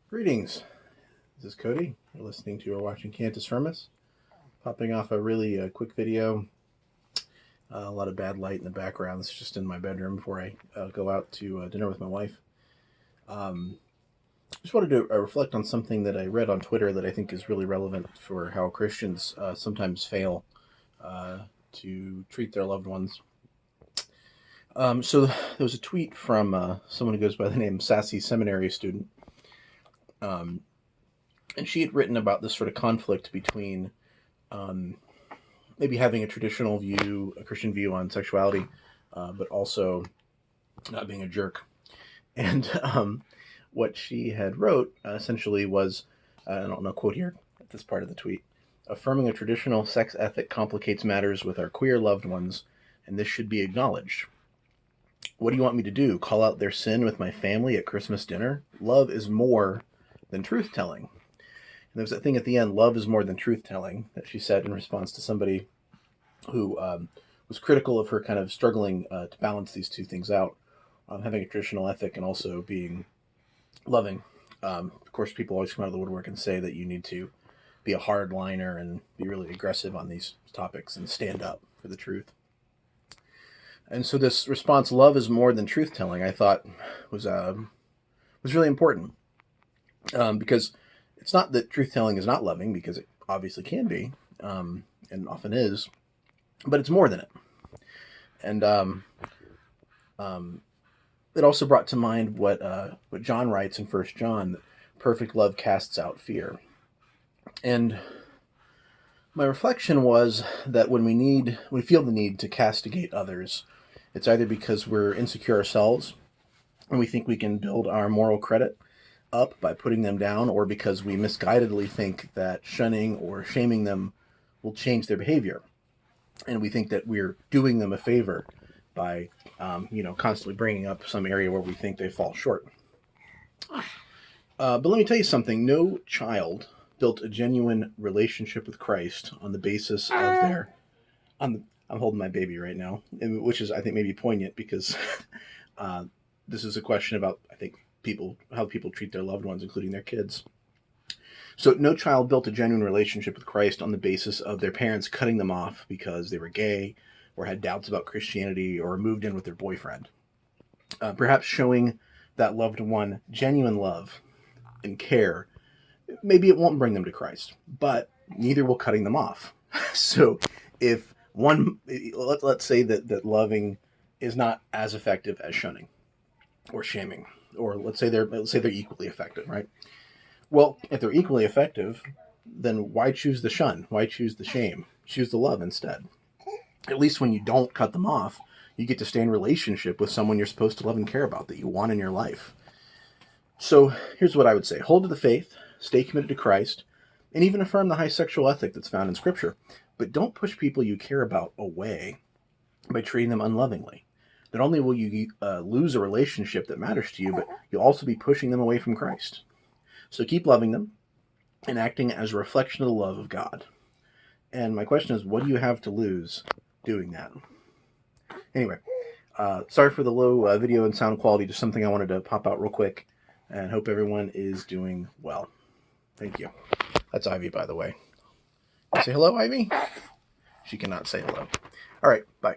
Greetings. This is Cody. You're listening to or watching Cantus Firmus. Popping off a really quick video. A lot of bad light in the background. It's just in my bedroom before I go out to dinner with my wife. Just wanted to reflect on something that I read on Twitter that I think is really relevant for how Christians sometimes fail to treat their loved ones. So there was a tweet from someone who goes by the name Sassy Seminary Student. And she had written about this sort of conflict between maybe having a traditional view, a Christian view on sexuality, but also not being a jerk. And what she had wrote essentially was, I don't know, quote here at this part of the tweet, affirming a traditional sex ethic complicates matters with our queer loved ones, and this should be acknowledged. What do you want me to do? Call out their sin with my family at Christmas dinner? Love is more than truth-telling. And there was that thing at the end, love is more than truth-telling, that she said in response to somebody who was critical of her kind of struggling to balance these two things out, having a traditional ethic and also being loving. Of course, people always come out of the woodwork and say that you need to be a hardliner and be really aggressive on these topics and stand up for the truth. And so this response, love is more than truth-telling, I thought was really important. Because it's not that truth-telling is not loving, because it obviously can be, and often is, but it's more than it. And it also brought to mind what John writes in 1 John, that perfect love casts out fear. And my reflection was that when we feel the need to castigate others, it's either because we're insecure ourselves and we think we can build our moral credit up by putting them down, or because we misguidedly think that shunning or shaming them will change their behavior. And we think that we're doing them a favor by, constantly bringing up some area where we think they fall short. But let me tell you something. No child built a genuine relationship with Christ on the basis of I'm holding my baby right now, which is, I think, maybe poignant because this is a question about, I think, how people treat their loved ones, including their kids. So no child built a genuine relationship with Christ on the basis of their parents cutting them off because they were gay or had doubts about Christianity or moved in with their boyfriend. Perhaps showing that loved one genuine love and care, maybe it won't bring them to Christ, but neither will cutting them off. So if let's say that loving is not as effective as shunning or shaming, or let's say they're equally effective, right? Well, if they're equally effective, then why choose the shun? Why choose the shame? Choose the love instead. At least when you don't cut them off, you get to stay in relationship with someone you're supposed to love and care about, that you want in your life. So here's what I would say. Hold to the faith, stay committed to Christ, and even affirm the high sexual ethic that's found in Scripture. But don't push people you care about away by treating them unlovingly. Not only will you lose a relationship that matters to you, but you'll also be pushing them away from Christ. So keep loving them and acting as a reflection of the love of God. And my question is, what do you have to lose doing that? Anyway, sorry for the low video and sound quality, just something I wanted to pop out real quick, and hope everyone is doing well. Thank you. That's Ivy, by the way. Say hello, Ivy? She cannot say hello. All right, bye.